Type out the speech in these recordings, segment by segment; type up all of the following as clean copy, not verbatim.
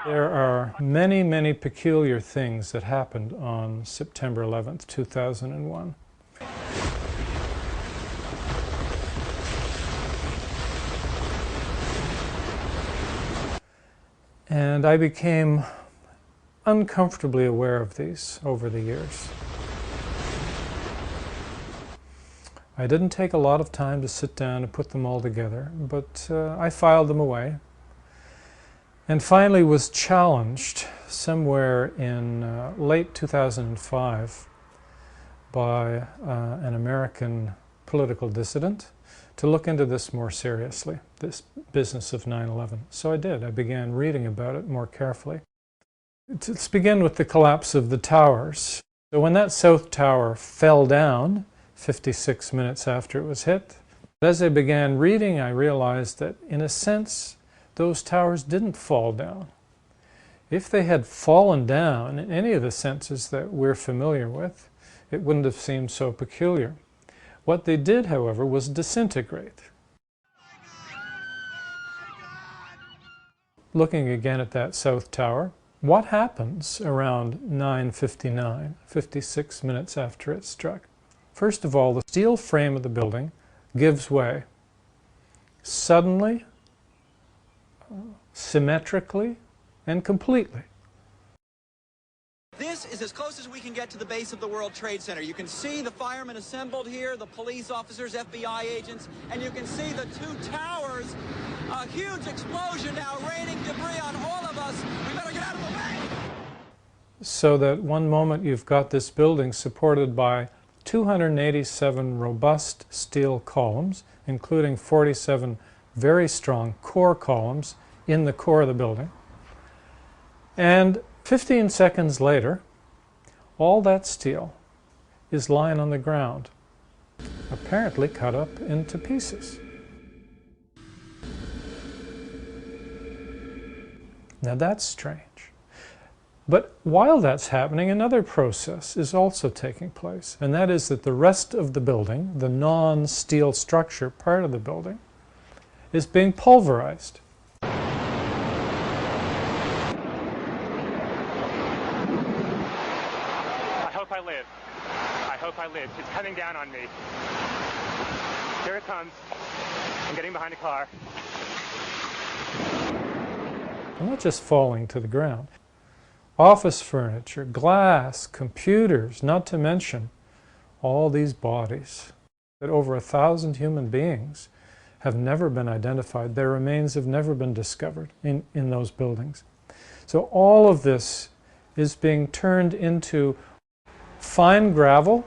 There are many, many peculiar things that happened on September 11th, 2001. And I became uncomfortably aware of these over the years. I didn't take a lot of time to sit down and put them all together, but I filed them away. And finally was challenged somewhere in late 2005 by an American political dissident to look into this more seriously, this business of 9/11. So I did. I began reading about it more carefully. Let's begin with the collapse of the towers. So when that south tower fell down 56 minutes after it was hit, as I began reading, I realized that in a sense those towers didn't fall down. If they had fallen down in any of the senses that we're familiar with, it wouldn't have seemed so peculiar. What they did, however, was disintegrate. Looking again at that south tower, what happens around 9:59, 56 minutes after it struck? First of all, the steel frame of the building gives way. Suddenly, symmetrically, and completely. This is as close as we can get to the base of the World Trade Center. You can see the firemen assembled here, the police officers, FBI agents, and you can see the two towers. A huge explosion now raining debris on all of us. We better get out of the way! So that one moment you've got this building supported by 287 robust steel columns, including 47 very strong core columns in the core of the building. And 15 seconds later, all that steel is lying on the ground, apparently cut up into pieces. Now that's strange. But while that's happening, another process is also taking place, and that is that the rest of the building, the non-steel structure part of the building, is being pulverized. I hope I live. It's coming down on me. Here it comes. I'm getting behind a car. They're not just falling to the ground. Office furniture, glass, computers, not to mention all these bodies that over 1,000 human beings have never been identified. Their remains have never been discovered in those buildings. So all of this is being turned into fine gravel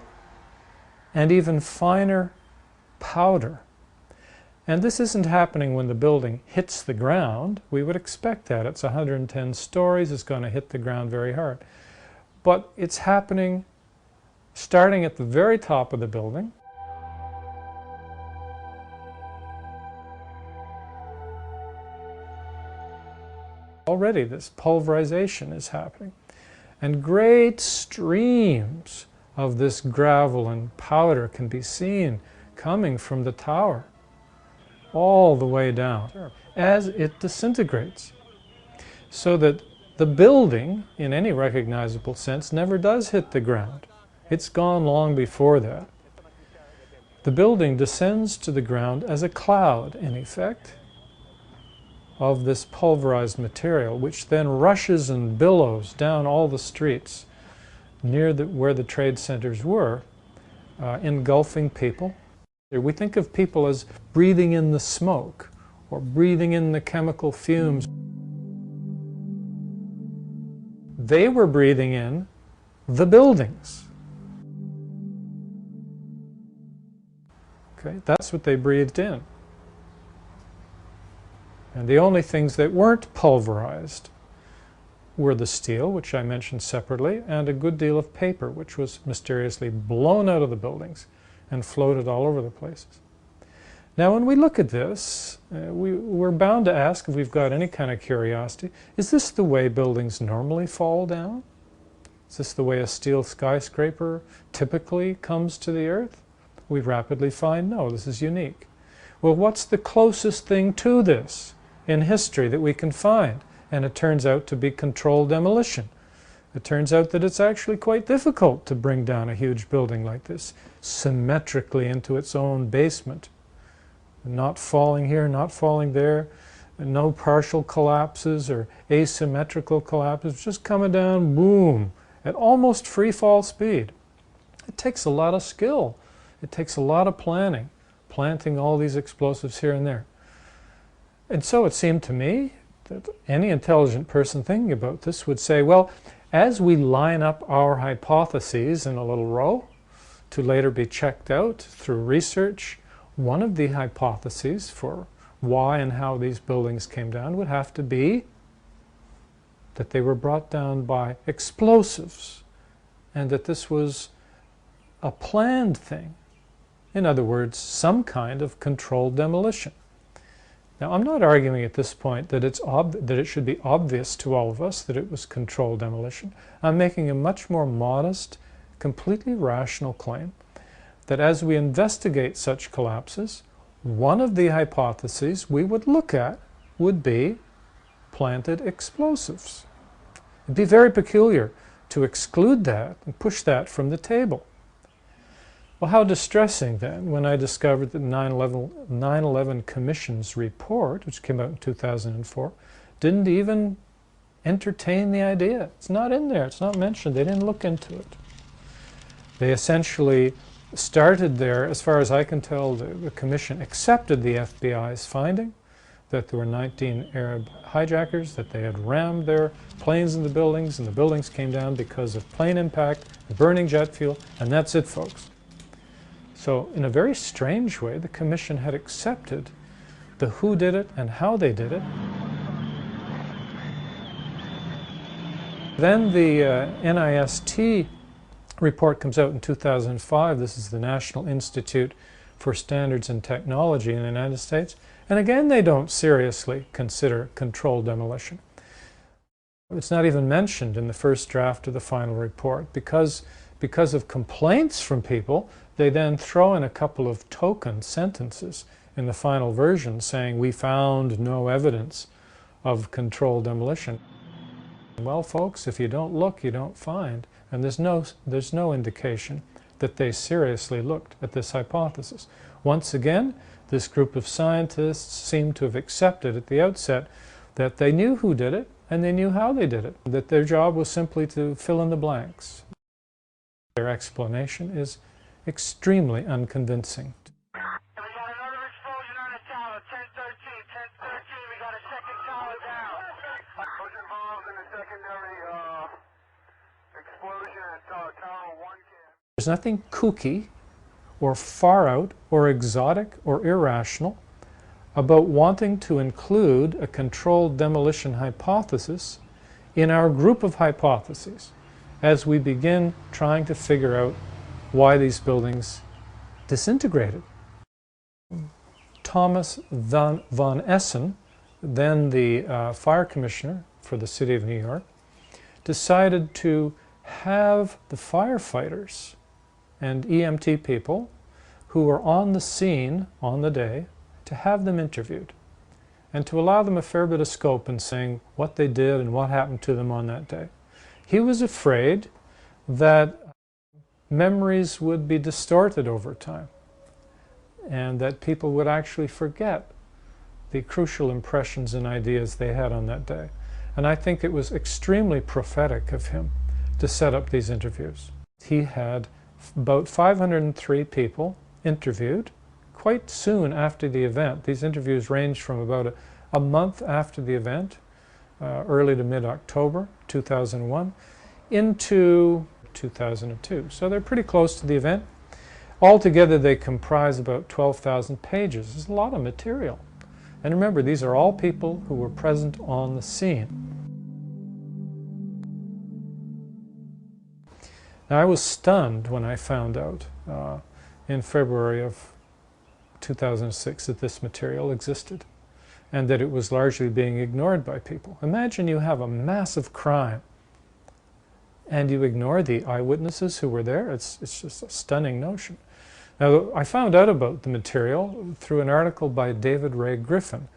and even finer powder. And this isn't happening when the building hits the ground. We would expect that. It's 110 stories, it's going to hit the ground very hard. But it's happening starting at the very top of the building. Already this pulverization is happening. And great streams of this gravel and powder can be seen coming from the tower all the way down as it disintegrates. So that the building, in any recognizable sense, never does hit the ground. It's gone long before that. The building descends to the ground as a cloud, in effect, of this pulverized material, which then rushes and billows down all the streets near where the trade centers were, engulfing people. We think of people as breathing in the smoke or breathing in the chemical fumes. They were breathing in the buildings. Okay, that's what they breathed in. And the only things that weren't pulverized were the steel, which I mentioned separately, and a good deal of paper, which was mysteriously blown out of the buildings and floated all over the places. Now when we look at this, we're bound to ask, if we've got any kind of curiosity, is this the way buildings normally fall down? Is this the way a steel skyscraper typically comes to the earth? We rapidly find, no, this is unique. Well, what's the closest thing to this in history that we can find? and it turns out to be controlled demolition. It turns out that it's actually quite difficult to bring down a huge building like this symmetrically into its own basement. Not falling here, not falling there, no partial collapses or asymmetrical collapses, just coming down, boom, at almost free fall speed. It takes a lot of skill. It takes a lot of planning, planting all these explosives here and there. And so it seemed to me that any intelligent person thinking about this would say, well, as we line up our hypotheses in a little row to later be checked out through research, one of the hypotheses for why and how these buildings came down would have to be that they were brought down by explosives and that this was a planned thing. In other words, some kind of controlled demolition. Now, I'm not arguing at this point that it should be obvious to all of us that it was controlled demolition. I'm making a much more modest, completely rational claim that as we investigate such collapses, one of the hypotheses we would look at would be planted explosives. It'd be very peculiar to exclude that and push that from the table. Well, how distressing then when I discovered that 9/11 Commission's report, which came out in 2004, didn't even entertain the idea. It's not in there. It's not mentioned. They didn't look into it. They essentially started there, as far as I can tell, the Commission accepted the FBI's finding that there were 19 Arab hijackers, that they had rammed their planes in the buildings, and the buildings came down because of plane impact, burning jet fuel, and that's it, folks. So in a very strange way, the Commission had accepted the who did it and how they did it. Then the NIST report comes out in 2005. This is the National Institute for Standards and Technology in the United States. And again, they don't seriously consider controlled demolition. It's not even mentioned in the first draft of the final report. Because of complaints from people, they then throw in a couple of token sentences in the final version saying, we found no evidence of controlled demolition. Well, folks, if you don't look, you don't find. And there's no indication that they seriously looked at this hypothesis. Once again, this group of scientists seem to have accepted at the outset that they knew who did it and they knew how they did it, that their job was simply to fill in the blanks. Their explanation is extremely unconvincing. We got another explosion on the tower, 1013, 1013, we got a second tower down. Who's involved in the secondary explosion at Tower 1? There's nothing kooky or far out or exotic or irrational about wanting to include a controlled demolition hypothesis in our group of hypotheses as we begin trying to figure out why these buildings disintegrated. Thomas von Essen, then the fire commissioner for the city of New York, decided to have the firefighters and EMT people who were on the scene on the day, to have them interviewed and to allow them a fair bit of scope in saying what they did and what happened to them on that day. He was afraid that memories would be distorted over time and that people would actually forget the crucial impressions and ideas they had on that day. And I think it was extremely prophetic of him to set up these interviews. He had about 503 people interviewed quite soon after the event. These interviews ranged from about a month after the event, early to mid-October 2001, into 2002. So they're pretty close to the event. Altogether, they comprise about 12,000 pages. It's a lot of material. And remember, these are all people who were present on the scene. Now, I was stunned when I found out in February of 2006 that this material existed and that it was largely being ignored by people. Imagine you have a massive crime and you ignore the eyewitnesses who were there. It's just a stunning notion. Now, I found out about the material through an article by David Ray Griffin,